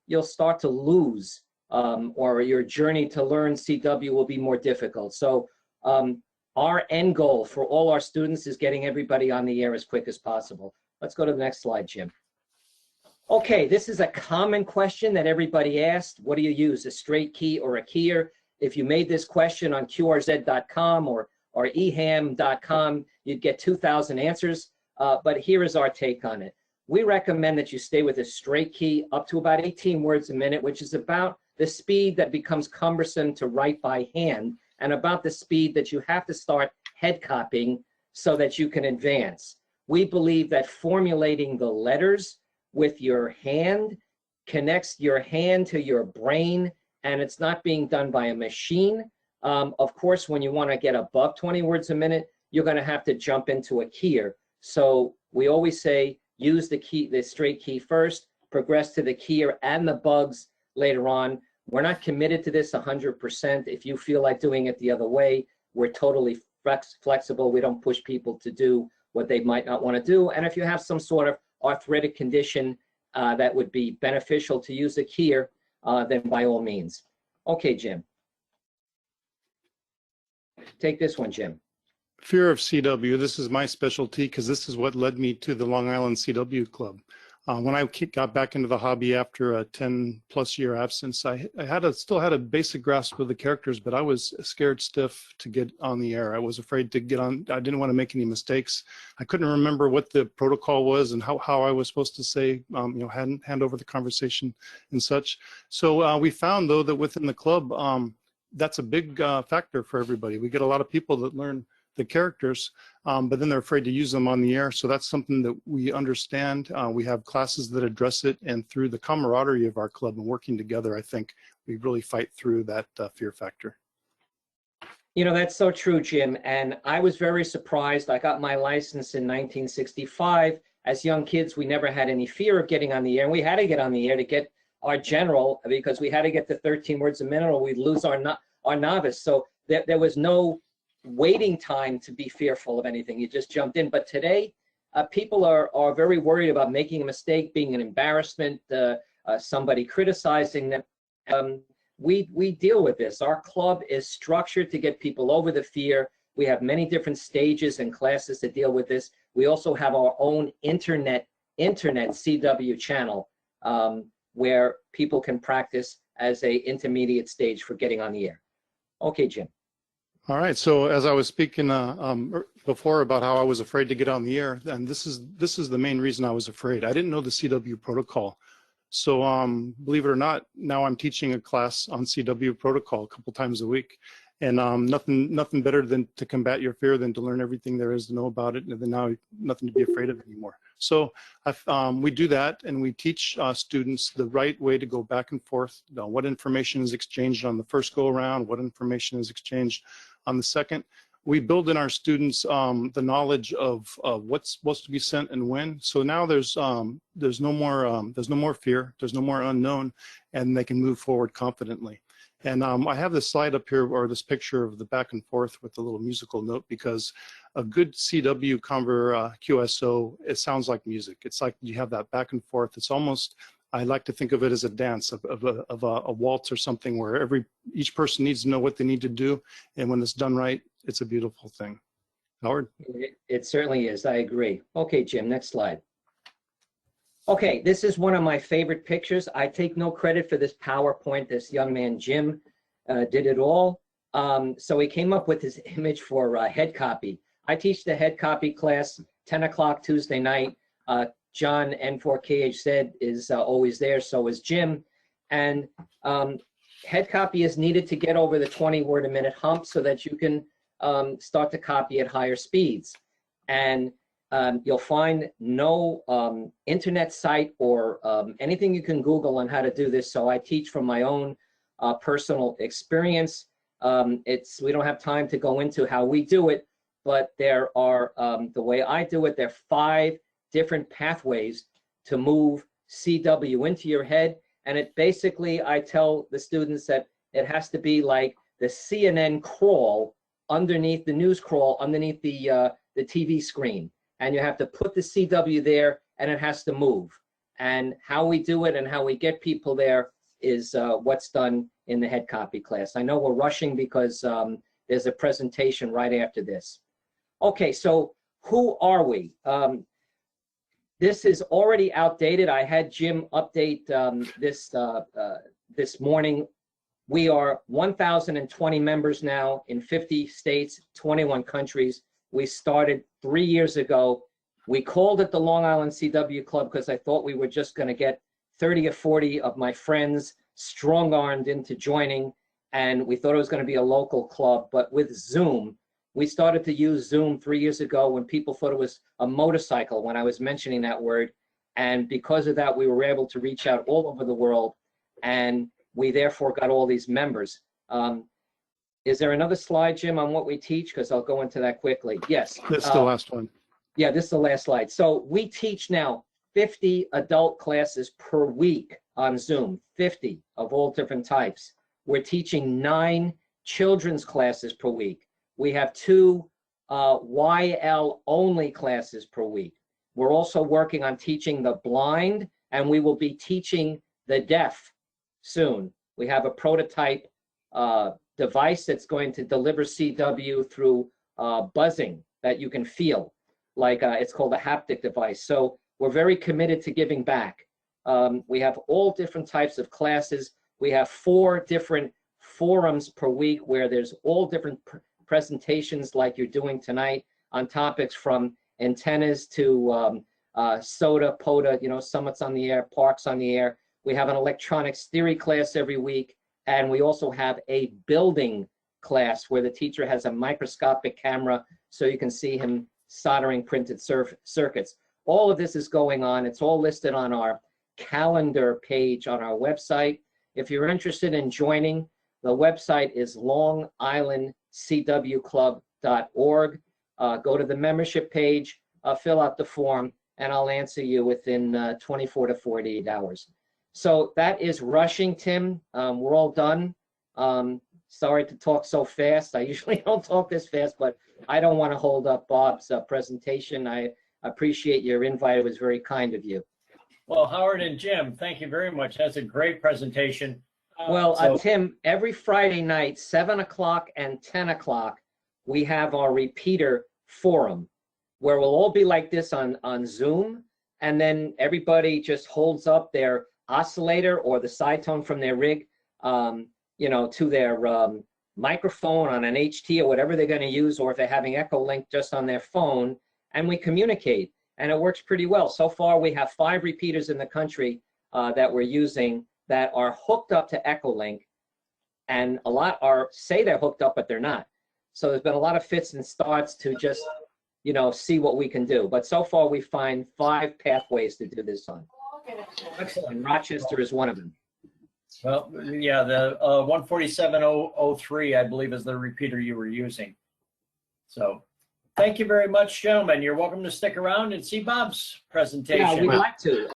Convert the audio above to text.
you'll start to lose, or your journey to learn CW will be more difficult. So our end goal for all our students is getting everybody on the air as quick as possible. Let's go to the next slide, Jim. Okay, this is a common question that everybody asked. What do you use, a straight key or a keyer? If you made this question on qrz.com or eham.com, you'd get 2,000 answers, but here is our take on it. We recommend that you stay with a straight key up to about 18 words a minute, which is about the speed that becomes cumbersome to write by hand, and about the speed that you have to start head copying so that you can advance. We believe that formulating the letters with your hand connects your hand to your brain, and it's not being done by a machine. Of course, when you want to get above 20 words a minute, you're going to have to jump into a keyer. So we always say use the straight key first, progress to the keyer and the bugs later on. We're not committed to this 100%. If you feel like doing it the other way, we're totally flexible. We don't push people to do what they might not want to do. And if you have some sort of arthritic condition that would be beneficial to use a keyer, then by all means. Okay, Jim. Take this one, Jim. Fear of CW. This is my specialty because this is what led me to the Long Island CW Club. When I got back into the hobby after a 10+ year absence, I still had a basic grasp of the characters, but I was scared stiff to get on the air. I was afraid to get on. I didn't want to make any mistakes. I couldn't remember what the protocol was and how I was supposed to say, hand over the conversation and such. So we found, though, that within the club, that's a big factor for everybody. We get a lot of people that learn the characters, but then they're afraid to use them on the air. So that's something that we understand. We have classes that address it, and through the camaraderie of our club and working together, I think we really fight through that fear factor. You know, that's so true, Jim. And I was very surprised. I got my license in 1965. As young kids, we never had any fear of getting on the air. And we had to get on the air to get our general, because we had to get to 13 words a minute or we'd lose our novice. So there was no waiting time to be fearful of anything. You just jumped in. But today, people are very worried about making a mistake, being an embarrassment, somebody criticizing them. We deal with this. Our club is structured to get people over the fear. We have many different stages and classes to deal with this. We also have our own internet CW channel where people can practice as a intermediate stage for getting on the air. Okay, Jim. All right. So as I was speaking before about how I was afraid to get on the air, and this is the main reason I was afraid. I didn't know the CW protocol. So believe it or not, now I'm teaching a class on CW protocol a couple times a week, and nothing better than to combat your fear than to learn everything there is to know about it, and then now nothing to be afraid of anymore. So we do that, and we teach students the right way to go back and forth, what information is exchanged on the first go around, what information is exchanged on the second. We build in our students the knowledge of what's supposed to be sent and when. So now there's no more fear, there's no more unknown, and they can move forward confidently. And I have this slide up here, or this picture of the back and forth with a little musical note, because a good CW conver QSO, it sounds like music. It's like you have that back and forth. It's almost, I like to think of it as a dance of a waltz or something, where each person needs to know what they need to do, and when it's done right, it's a beautiful thing. Howard? It certainly is. I agree. Okay, Jim, next slide. Okay, this is one of my favorite pictures. I take no credit for this PowerPoint. This young man, Jim, did it all. So he came up with this image for head copy. I teach the head copy class, 10 o'clock Tuesday night. John N4KHZ is always there, so is Jim. And head copy is needed to get over the 20 word a minute hump so that you can start to copy at higher speeds. And you'll find no internet site or anything you can Google on how to do this. So I teach from my own personal experience. We don't have time to go into how we do it, but there are, the way I do it, there are 5 different pathways to move CW into your head. And it basically, I tell the students that it has to be like the CNN crawl underneath the news crawl, underneath the TV screen. And you have to put the CW there, and it has to move. and how we do it and how we get people there is what's done in the head copy class. I know we're rushing because there's a presentation right after this. Okay, so who are we? This is already outdated. I had Jim update this morning. We are 1,020 members now in 50 states, 21 countries. We started 3 years ago. We called it the Long Island CW Club because I thought we were just going to get 30 or 40 of my friends strong-armed into joining, and we thought it was going to be a local club. But with Zoom, we started to use Zoom 3 years ago when people thought it was a motorcycle when I was mentioning that word. And because of that, we were able to reach out all over the world, and we therefore got all these members. Is there another slide, Jim, on what we teach? Because I'll go into that quickly. Yes. That's the last one. Yeah, this is the last slide. So we teach now 50 adult classes per week on Zoom, 50 of all different types. We're teaching 9 children's classes per week. We have 2 YL only classes per week. We're also working on teaching the blind, and we will be teaching the deaf soon. We have a prototype device that's going to deliver CW through buzzing that you can feel, like it's called a haptic device. So we're very committed to giving back. We have all different types of classes. We have 4 different forums per week where there's all different presentations like you're doing tonight on topics from antennas to SOTA, POTA, summits on the air, parks on the air. We have an electronics theory class every week, and we also have a building class where the teacher has a microscopic camera so you can see him soldering printed circuits. All of this is going on. It's all listed on our calendar page on our website. If you're interested in joining, the website is longislandcwclub.org. Go to the membership page, fill out the form, and I'll answer you within 24 to 48 hours. So that is rushing, Tim. We're all done. Sorry to talk so fast. I usually don't talk this fast, but I don't want to hold up Bob's presentation. I appreciate your invite. It was very kind of you. Well, Howard and Jim, thank you very much. That's a great presentation. Well, Tim, every Friday night, 7 o'clock and 10 o'clock, we have our repeater forum where we'll all be like this on Zoom, and then everybody just holds up their oscillator or the side tone from their rig, to their microphone on an HT or whatever they're going to use, or if they're having Echo Link just on their phone, and we communicate, and it works pretty well. So far, we have 5 repeaters in the country that we're using that are hooked up to Echo Link, and a lot say they're hooked up, but they're not. So there's been a lot of fits and starts to just, see what we can do. But so far, we find 5 pathways to do this on. Excellent. And Rochester is one of them. Well, yeah, the 147.003, I believe, is the repeater you were using. So thank you very much, gentlemen. You're welcome to stick around and see Bob's presentation. Yeah, we'd like to.